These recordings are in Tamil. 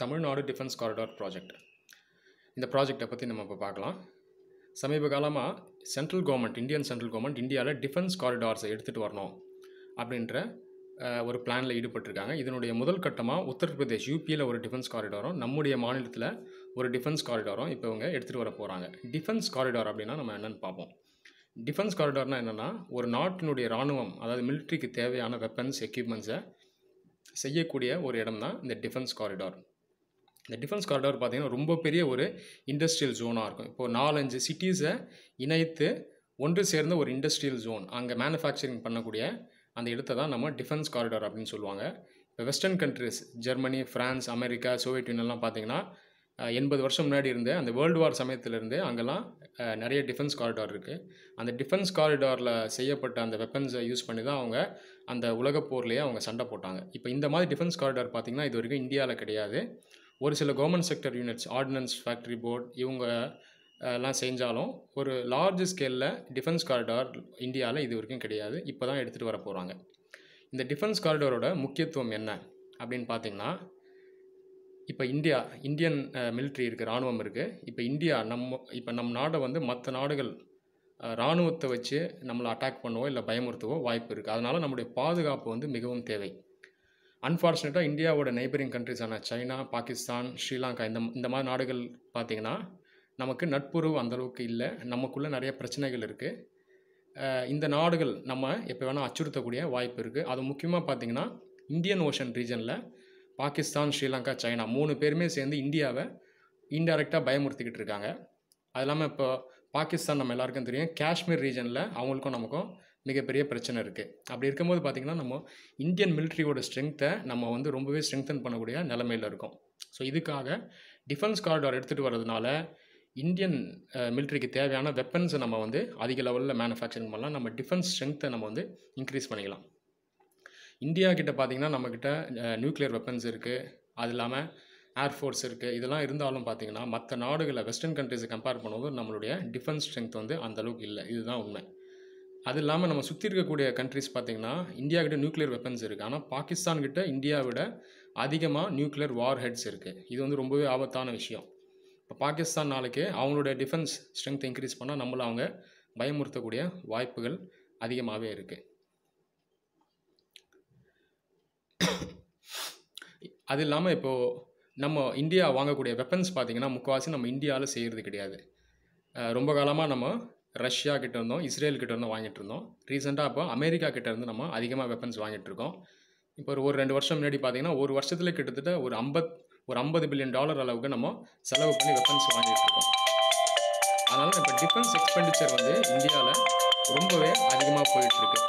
Tamil Nadu defence corridor project. இந்த ப்ராஜெக்டை பற்றி நம்ம இப்போ பார்க்கலாம். சமீப காலமாக இந்தியன் சென்ட்ரல் கவர்மெண்ட் இந்தியாவில் டிஃபென்ஸ் காரிடார்ஸை எடுத்துகிட்டு வரணும் அப்படின்ற ஒரு பிளானில் ஈடுபட்டிருக்காங்க. இதனுடைய முதல் கட்டமாக உத்தரப்பிரதேஷ் யூபியில் ஒரு டிஃபென்ஸ் காரிடாரும் நம்முடைய மாநிலத்தில் ஒரு டிஃபென்ஸ் காரிடாரும் இப்போ இவங்க எடுத்துகிட்டு வர போகிறாங்க. டிஃபென்ஸ் காரிடார் அப்படின்னா நம்ம என்னென்னு பார்ப்போம். டிஃபென்ஸ் காரிடார்னால் என்னென்னா, ஒரு நாட்டினுடைய இராணுவம், அதாவது மிலிட்ரிக்கு தேவையான வெப்பன்ஸ் எக்யூப்மெண்ட்ஸை செய்யக்கூடிய ஒரு இடம் தான் இந்த டிஃபென்ஸ் காரிடார். இந்த டிஃபென்ஸ் காரிடார் பார்த்திங்கன்னா ரொம்ப பெரிய ஒரு இண்டஸ்ட்ரியல் ஜோனாக இருக்கும். இப்போது 4-5 சிட்டிஸை இணைத்து ஒன்று சேர்ந்த ஒரு இண்டஸ்ட்ரியல் ஜோன், அங்கே மேனுஃபேக்சரிங் பண்ணக்கூடிய அந்த இடத்த தான் நம்ம டிஃபென்ஸ் காரிடார் அப்படின்னு சொல்லுவாங்க. இப்போ western countries, Germany, France, America, Soviet யூனியன்லாம் பார்த்திங்கன்னா 80 வருஷம் முன்னாடி இருந்தே அந்த வேர்ல்டு வார் சமயத்திலேருந்தே அங்கெல்லாம் நிறைய டிஃபென்ஸ் காரிடார் இருக்குது. அந்த டிஃபென்ஸ் காரிடாரில் செய்யப்பட்ட அந்த வெப்பன்ஸை யூஸ் பண்ணி தான் அவங்க அந்த உலகப் போர்லேயே அவங்க சண்டை போட்டாங்க. இப்போ இந்த மாதிரி டிஃபென்ஸ் காரிடார் பார்த்திங்கன்னா இது வரைக்கும் இந்தியாவில் கிடையாது. ஒரு சில government sector units, ordnance factory board, இவங்க எல்லாம் செஞ்சாலும் ஒரு லார்ஜ் ஸ்கேலில் டிஃபென்ஸ் காரிடார் இந்தியாவில் இது வரைக்கும் கிடையாது. இப்போ தான் எடுத்துகிட்டு வர போகிறாங்க. இந்த டிஃபென்ஸ் காரிடாரோட முக்கியத்துவம் என்ன அப்படின்னு பார்த்திங்கன்னா, இப்போ இந்தியன் மிலிட்ரி இருக்குது, இராணுவம் இருக்குது. இப்போ நம் நாடை வந்து மற்ற நாடுகள் இராணுவத்தை வச்சு நம்மளை அட்டாக் பண்ணவோ இல்லை பயமுறுத்தவோ வாய்ப்பு இருக்குது. அதனால் நம்முடைய பாதுகாப்பு வந்து மிகவும் தேவை. அன்ஃபார்ச்சுனேட்டாக இந்தியாவோட நெய்பரிங் கண்ட்ரிஸான சைனா, பாகிஸ்தான், ஸ்ரீலங்கா இந்த மாதிரி நாடுகள் பார்த்திங்கன்னா நமக்கு நட்புறவு அந்தளவுக்கு இல்லை. நமக்குள்ளே நிறைய பிரச்சனைகள் இருக்குது. இந்த நாடுகள் நம்ம எப்போ வேணால் அச்சுறுத்தக்கூடிய வாய்ப்பு இருக்குது. அது முக்கியமாக பார்த்திங்கன்னா இந்தியன் ஓஷன் ரீஜனில் பாகிஸ்தான், ஸ்ரீலங்கா, சைனா 3 பேருமே சேர்ந்து இந்தியாவை இன்டைரக்டாக பயமுறுத்திக்கிட்டு இருக்காங்க. அது இல்லாமல் இப்போ பாகிஸ்தான் நம்ம எல்லாருக்கும் தெரியும், காஷ்மீர் ரீஜனில் அவங்களுக்கும் நமக்கும் மிகப்பெரிய பிரச்சனை இருக்குது. அப்படி இருக்கும்போது பார்த்திங்கன்னா நம்ம இந்தியன் மிலிட்ரியோட ஸ்ட்ரென்த்தை நம்ம வந்து ரொம்பவே ஸ்ட்ரெங்தன் பண்ணக்கூடிய நிலைமையில் இருக்கோம். ஸோ இதுக்காக டிஃபென்ஸ் காரிடார் எடுத்துகிட்டு வர்றதுனால இந்தியன் மிலிட்ரிக்கு தேவையான வெப்பன்ஸை நம்ம வந்து அதிக லெவலில் மேனுஃபேக்சரிங் பண்ணலாம். நம்ம டிஃபென்ஸ் ஸ்ட்ரென்த்தை நம்ம வந்து இன்க்ரீஸ் பண்ணிக்கலாம். இந்தியா கிட்ட பார்த்திங்கன்னா நம்மக்கிட்ட நியூக்ளியர் வெப்பன்ஸ் இருக்குது, அது இல்லாமல் ஏர்ஃபோர்ஸ் இருக்குது. இதெல்லாம் இருந்தாலும் பார்த்திங்கன்னா மற்ற நாடுகளை, வெஸ்டர்ன் கண்ட்ரிஸை கம்பேர் பண்ணும்போது நம்மளுடைய டிஃபென்ஸ் ஸ்ட்ரென்த் வந்து அந்தளவுக்கு இல்லை. இதுதான் உண்மை. அது இல்லாமல் நம்ம சுற்றி இருக்கக்கூடிய கண்ட்ரிஸ் பார்த்திங்கன்னா இந்தியா கிட்ட நியூக்ளியர் வெப்பன்ஸ் இருக்குது. ஆனால் பாகிஸ்தான் கிட்ட இந்தியாவை விட அதிகமாக நியூக்ளியர் வார் ஹெட்ஸ் இருக்குது. இது வந்து ரொம்பவே ஆபத்தான விஷயம். இப்போ பாகிஸ்தான் நாளைக்கு அவங்களுடைய டிஃபென்ஸ் ஸ்ட்ரென்த்தை இன்க்ரீஸ் பண்ணால் நம்மளை அவங்க பயமுறுத்தக்கூடிய வாய்ப்புகள் அதிகமாகவே இருக்குது. அது இல்லாமல் இப்போது நம்ம இந்தியா வாங்கக்கூடிய வெப்பன்ஸ் பார்த்திங்கன்னா முக்கால்வாசி நம்ம இந்தியாவில் செய்கிறது கிடையாது. ரொம்ப காலமாக நம்ம ரஷ்யா கிட்ட இருந்தோம், இஸ்ரேல் கிட்ட இருந்தோம் வாங்கிட்டு இருந்தோம். ரீசெண்டாக இப்போ அமெரிக்கா கிட்ட இருந்து நம்ம அதிகமாக வெப்பன்ஸ் வாங்கிட்டு இருக்கோம். இப்போ ஒரு 2 வருஷம் முன்னாடி பார்த்திங்கன்னா ஒரு வருஷத்தில் கிட்டத்தட்ட ஒரு $50 பில்லியன் அளவுக்கு நம்ம செலவு பண்ணி வெப்பன்ஸ் வாங்கிட்டு இருக்கோம். அதனால் இப்போ டிஃபென்ஸ் எக்ஸ்பெண்டிச்சர் வந்து இந்தியாவில் ரொம்பவே அதிகமாக போயிட்டுருக்கு.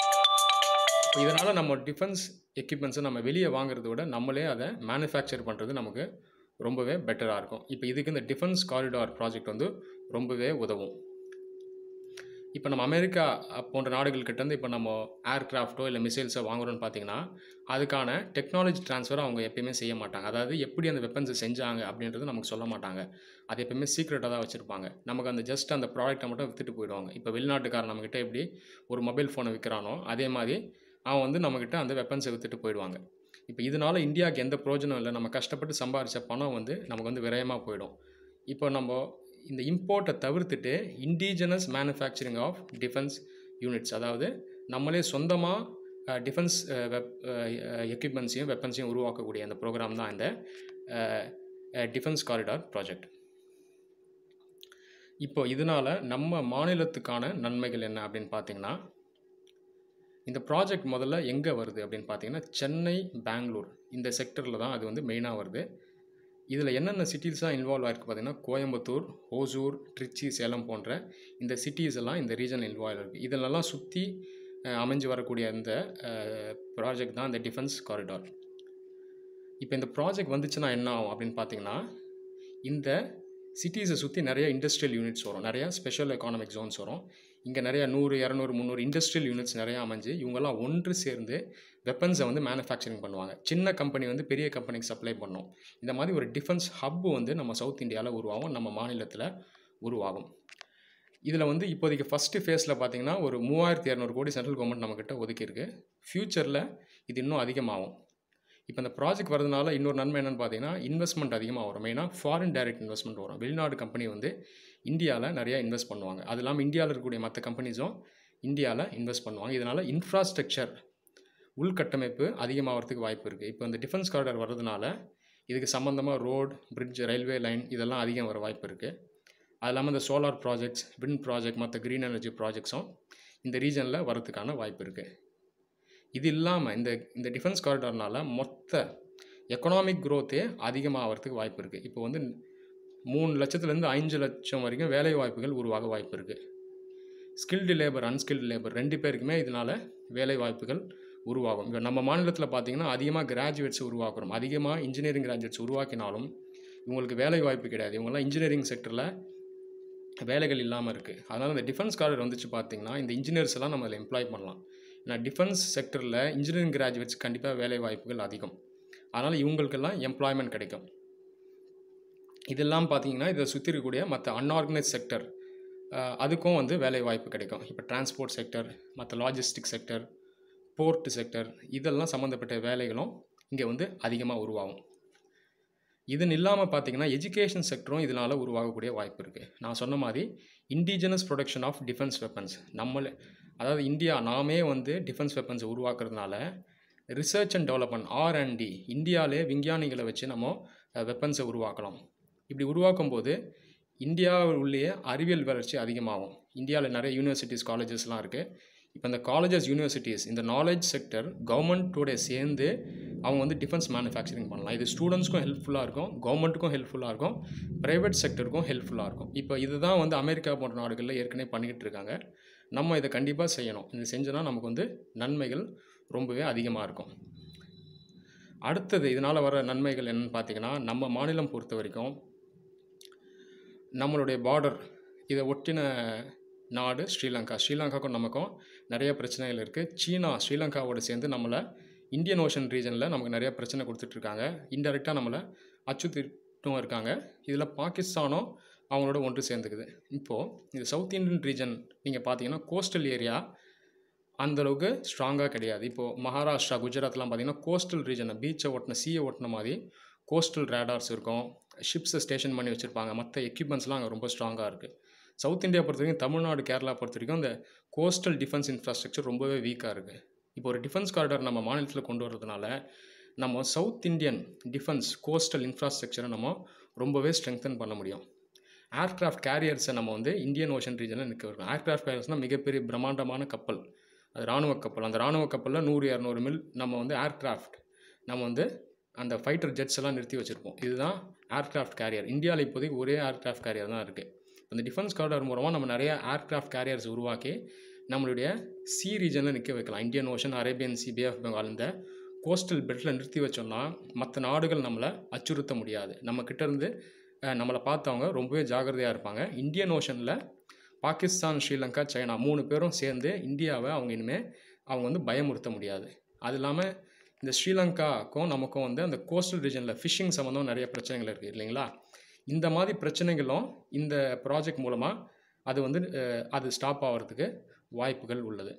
இப்போ இதனால் நம்ம டிஃபென்ஸ் எக்யூப்மெண்ட்ஸை நம்ம வெளியே வாங்குறத விட நம்மளே அதை மேனுஃபேக்சர் பண்ணுறது நமக்கு ரொம்பவே பெட்டராக இருக்கும். இப்போ இதுக்கு இந்த டிஃபென்ஸ் காரிடார் ப்ராஜெக்ட் வந்து ரொம்பவே உதவும். இப்போ நம்ம அமெரிக்கா போன்ற நாடுகள்கிட்டேருந்து இப்போ நம்ம ஏர்க்ராஃப்டோ இல்லை மிசைல்ஸோ வாங்குறோன்னு பார்த்திங்கன்னா அதுக்கான டெக்னாலஜி ட்ரான்ஸ்ஃபர் அவங்க எப்பயுமே செய்ய மாட்டாங்க. அதாவது எப்படி அந்த வெப்பன்ஸை செஞ்சாங்க அப்படின்றது நமக்கு சொல்ல மாட்டாங்க. அது எப்பயுமே சீக்ரெட்டாக தான் வச்சுருப்பாங்க. நமக்கு அந்த ஜஸ்ட் அந்த ப்ராடக்ட்டை மட்டும் விற்றுட்டு போயிடுவாங்க. இப்போ வெளிநாட்டுக்காரன் நம்மக்கிட்ட எப்படி ஒரு மொபைல் ஃபோனை விற்கிறானோ அதே மாதிரி அவன் வந்து நம்மக்கிட்ட அந்த வெப்பன்ஸை விற்றுட்டு போயிடுவாங்க. இப்போ இதனால் இந்தியாவுக்கு எந்த பிரயோஜனம் இல்லை. நம்ம கஷ்டப்பட்டு சம்பாதிச்ச பணம் வந்து நமக்கு வந்து விரயமாக போயிடும். இப்போ நம்ம இந்த இம்போர்ட்டை தவிர்த்துட்டு indigenous manufacturing of defence units, அதாவது நம்மளே சொந்தமாக டிஃபென்ஸ் எக்யூப்மெண்ட்ஸையும் வெப்பன்ஸையும் உருவாக்கக்கூடிய அந்த ப்ரோக்ராம் தான் இந்த டிஃபென்ஸ் காரிடார் ப்ராஜெக்ட். இப்போ இதனால் நம்ம மாநிலத்துக்கான நன்மைகள் என்ன அப்படின்னு பார்த்திங்கன்னா, இந்த ப்ராஜெக்ட் முதல்ல எங்கே வருது அப்படின்னு பார்த்திங்கன்னா சென்னை, பெங்களூர் இந்த செக்டரில் தான் அது வந்து மெயினாக வருது. இதில் என்னென்ன சிட்டிஸ்லாம் இன்வால்வ் ஆகிருக்கு பார்த்திங்கன்னா கோயம்புத்தூர், ஓசூர், திருச்சி, சேலம் போன்ற இந்த சிட்டிஸ் எல்லாம் இந்த ரீஜன் இன்வால்வ் இருக்குது. இதிலெல்லாம் சுற்றி அமைஞ்சு வரக்கூடிய இந்த ப்ராஜெக்ட் தான் இந்த டிஃபென்ஸ் காரிடார். இப்போ இந்த ப்ராஜெக்ட் வந்துச்சுன்னா என்ன ஆகும் அப்படின்னு பார்த்திங்கன்னா, இந்த சிட்டிஸை சுற்றி நிறைய இண்டஸ்ட்ரியல் யூனிட்ஸ் வரும், நிறையா ஸ்பெஷல் எக்கானமிக் ஜோன்ஸ் வரும். இங்கே நிறையா 100, 200, 300 இண்டஸ்ட்ரியல் யூனிட்ஸ் நிறையா அமைஞ்சு இவங்கெல்லாம் ஒன்று சேர்ந்து வெப்பன்ஸை வந்து மேனுஃபேக்சரிங் பண்ணுவாங்க. சின்ன கம்பெனி வந்து பெரிய கம்பெனிக்கு சப்ளை பண்ணும். இந்த மாதிரி ஒரு டிஃபென்ஸ் ஹப்பு வந்து நம்ம சவுத் இந்தியாவில் உருவாகும், நம்ம மாநிலத்தில் உருவாகும். இதில் வந்து இப்போதைக்கு ஃபஸ்ட்டு ஃபேஸில் பார்த்திங்கன்னா ஒரு 3200 கோடி சென்ட்ரல் கவர்மெண்ட் நம்மக்கிட்ட ஒதுக்கியிருக்கு. ஃப்யூச்சரில் இது இன்னும் அதிகமாகும். இப்போ இந்த ப்ராஜெக்ட் வரதுனால இன்னொரு நன்மை என்னென்னு பார்த்தீங்கன்னா, இன்வெஸ்ட்மெண்ட் அதிகமாக வரும். மெயினாக ஃபாரின் டைரக்ட் இன்வெஸ்ட்மெண்ட் வரும். வெளிநாடு கம்பெனி வந்து இந்தியாவில் நிறையா இன்வெஸ்ட் பண்ணுவாங்க. அது இல்லாமல் இந்தியாவில் இருக்கக்கூடிய மற்ற கம்பெனிஸும் இந்தியாவில் இன்வெஸ்ட் பண்ணுவாங்க. இதனால் இன்ஃப்ராஸ்ட்ரக்சர் உள்கட்டமைப்பு அதிகமாகிறதுக்கு வாய்ப்பு இருக்குது. இப்போ இந்த டிஃபென்ஸ் காரிடார் வர்றதுனால இதுக்கு சம்மந்தமாக ரோடு, பிரிட்ஜ், ரயில்வே லைன் இதெல்லாம் அதிகம் வர வாய்ப்பு இருக்குது. அது இல்லாமல் இந்த சோலார் ப்ராஜெக்ட்ஸ், விண்ட் ப்ராஜெக்ட், மற்ற க்ரீன் எனர்ஜி ப்ராஜெக்ட்ஸும் இந்த ரீஜனில் வரதுக்கான வாய்ப்பு இருக்குது. இது இல்லாமல் இந்த டிஃபென்ஸ் காரிடார்னால் மொத்த எக்கனாமிக் க்ரோத்தே அதிகமாகிறதுக்கு வாய்ப்பு இருக்குது. இப்போ வந்து 3 லட்சத்துலேருந்து 5 லட்சம் வரைக்கும் வேலை வாய்ப்புகள் உருவாக வாய்ப்பு இருக்குது. ஸ்கில்டு லேபர், அன்ஸ்கில்டு லேபர் 2 பேருக்குமே இதனால் வேலை வாய்ப்புகள் உருவாகும். இப்போ நம்ம மாநிலத்தில் பார்த்திங்கன்னா அதிகமாக கிராஜுவேட்ஸ் உருவாக்குறோம். அதிகமாக இன்ஜினியரிங் கிராஜுவேட்ஸ் உருவாக்கினாலும் இவங்களுக்கு வேலை வாய்ப்பு கிடையாது. இவங்கெல்லாம் இன்ஜினியரிங் செக்டரில் வேலைகள் இல்லாமல் இருக்குது. அதனால் இந்த டிஃபென்ஸ் காரிடார் வந்துச்சு பார்த்திங்கன்னா இந்த இன்ஜினியர்ஸ் எல்லாம் நம்ம அதில் எம்ப்ளாய் பண்ணலாம். ஏன்னா டிஃபென்ஸ் செக்டரில் இன்ஜினியரிங் கிராஜுவேட்ஸ் கண்டிப்பாக வேலை வாய்ப்புகள் அதிகம். அதனால் இவங்களுக்கெல்லாம் எம்ப்ளாய்மெண்ட் கிடைக்கும். இதெல்லாம் பார்த்திங்கன்னா இதை சுற்றி இருக்கக்கூடிய மற்ற அன்ஆர்கனைஸ் செக்டர் அதுக்கும் வந்து வேலை வாய்ப்பு கிடைக்கும். இப்போ டிரான்ஸ்போர்ட் செக்டர், மற்ற லாஜிஸ்டிக் செக்டர், போர்ட் செக்டர் இதெல்லாம் சம்மந்தப்பட்ட வேலைகளும் இங்கே வந்து அதிகமாக உருவாகும். இதன் இல்லாமல் பார்த்திங்கன்னா எஜுகேஷன் செக்டரும் இதனால் உருவாகக்கூடிய வாய்ப்பு இருக்குது. நான் சொன்ன மாதிரி indigenous production of defence weapons அதாவது இந்தியா நாமே வந்து டிஃபென்ஸ் வெப்பன்ஸை உருவாக்குறதுனால ரிசர்ச் அண்ட் டெவலப்மெண்ட் R&D இந்தியாவிலே விஞ்ஞானிகளை வச்சு நம்ம வெப்பன்ஸை உருவாக்கலாம். இப்படி உருவாக்கும் போது இந்தியாவுள்ளேயே அறிவியல் வளர்ச்சி அதிகமாகும். இந்தியாவில் நிறைய யூனிவர்சிட்டிஸ், காலேஜஸ்லாம் இருக்குது. இப்போ இந்த காலேஜஸ், யூனிவர்சிட்டிஸ், இந்த நாலேஜ் செக்டர் கவர்மெண்ட்டோட சேர்ந்து அவங்க வந்து டிஃபென்ஸ் மேனுஃபேக்சரிங் பண்ணலாம். இது ஸ்டூடெண்ட்ஸ்க்கும் ஹெல்ப்ஃபுல்லாக இருக்கும், கவர்மெண்ட்டுக்கும் ஹெல்ப்ஃபுல்லாக இருக்கும், ப்ரைவேட் செக்டருக்கும் ஹெல்ப்ஃபுல்லாக இருக்கும். இப்போ இதுதான் வந்து அமெரிக்கா போன்ற நாடுகளில் ஏற்கனவே பண்ணிக்கிட்டு இருக்காங்க. நம்ம இதை கண்டிப்பாக செய்யணும். இது செஞ்சோன்னா நமக்கு வந்து நன்மைகள் ரொம்பவே அதிகமாக இருக்கும். அடுத்தது இதனால் வர நன்மைகள் என்னென்னு பார்த்திங்கன்னா, நம்ம மாநிலம் பொறுத்த வரைக்கும் நம்மளுடைய பார்டர் இதை ஒட்டின நாடு ஸ்ரீலங்கா. ஸ்ரீலங்காவுக்கும் நமக்கும் நிறைய பிரச்சனைகள் இருக்குது. சீனா ஸ்ரீலங்காவோடு சேர்ந்து நம்மளை இந்தியன் ஓஷன் ரீஜனில் நமக்கு நிறைய பிரச்சனை கொடுத்துட்ருக்காங்க. இன்டெரக்டாக நம்மளை அச்சுறுத்திட்டும் இருக்காங்க. இதில் பாகிஸ்தானும் அவங்களோட ஒன்று சேர்ந்துக்குது. இப்போது இந்த சவுத் இந்தியன் ரீஜன் நீங்கள் பார்த்தீங்கன்னா கோஸ்டல் ஏரியா அந்தளவுக்கு ஸ்ட்ராங்காக கிடையாது. இப்போது மகாராஷ்டிரா, குஜராத்லாம் பார்த்திங்கன்னா கோஸ்டல் ரீஜனை பீச்சை ஒட்டின, சீயை ஒட்டின மாதிரி கோஸ்டல் ரேடார்ஸ் இருக்கும், ஷிப்ஸை ஸ்டேஷன் பண்ணி வச்சுருப்பாங்க, மற்ற எக்யூப்மெண்ட்ஸ்லாம் அங்கே ரொம்ப ஸ்ட்ராங்காக இருக்குது. சவுத் இந்தியா பொறுத்த வரைக்கும், தமிழ்நாடு, கேரளா பொறுத்த வரைக்கும் இந்த கோஸ்டல் டிஃபென்ஸ் இன்ஃப்ராஸ்ட்ரக்சர் ரொம்பவே வீக்காக இருக்குது. இப்போ ஒரு டிஃபென்ஸ் காரிடார் நம்ம மாநிலத்தில் கொண்டு வரதுனால நம்ம சவுத் இந்தியன் டிஃபென்ஸ் கோஸ்டல் இன்ஃப்ராஸ்ட்ரக்சரை நம்ம ரொம்பவே ஸ்ட்ரெங்தன் பண்ண முடியும். ஏர்க்ராஃப்ட் கேரியர்ஸை நம்ம வந்து இந்தியன் ஓஷன் ரீஜனில் நிற்க வைக்கணும். ஏர்க்ராஃப்ட் கேரியர்ஸ்னால் மிகப்பெரிய பிரம்மாண்டமான கப்பல், அது இராணுவ கப்பல். அந்த இராணுவ கப்பலில் 100-200 மில் நம்ம வந்து ஏர்க்ராஃப்ட், நம்ம வந்து அந்த ஃபைட்டர் ஜெட்ஸ் எல்லாம் நிறுத்தி வச்சுருப்போம். இதுதான் ஏர்க்ராஃப்ட் கேரியர். இந்தியாவில் இப்போதைக்கு ஒரே ஏர்க்ராஃப்ட் கேரியர் தான் இருக்குது. இந்த டிஃபென்ஸ் காரிடார் மூலமாக நம்ம நிறைய ஏர்க்ராஃப்ட் கேரியர்ஸ் உருவாக்கி நம்மளுடைய சி ரீஜனில் நிற்க வைக்கலாம். Indian Ocean, Arabian Sea, bay of Bengal இந்த கோஸ்டல் பெல்ட்டில் நிறுத்தி வச்சோம்னா மற்ற நாடுகள் நம்மளை அச்சுறுத்த முடியாது. நம்மக்கிட்டேருந்து நம்மளை பார்த்தவங்க ரொம்பவே ஜாகிரதையாக இருப்பாங்க. இந்தியன் ஓஷனில் பாகிஸ்தான், ஸ்ரீலங்கா, சைனா 3 பேரும் சேர்ந்து இந்தியாவை அவங்க வந்து பயமுறுத்த முடியாது. அது இல்லாமல் இந்த ஸ்ரீலங்காவுக்கும் நமக்கும் வந்து அந்த கோஸ்டல் ரீஜனில் ஃபிஷிங் சம்மந்தம் நிறைய பிரச்சனைகள் இருக்குது இல்லைங்களா? இந்த மாதிரி பிரச்சனைகளும் இந்த ப்ராஜெக்ட் மூலமாக அது ஸ்டாப் ஆகிறதுக்கு வாய்ப்புகள் உள்ளது.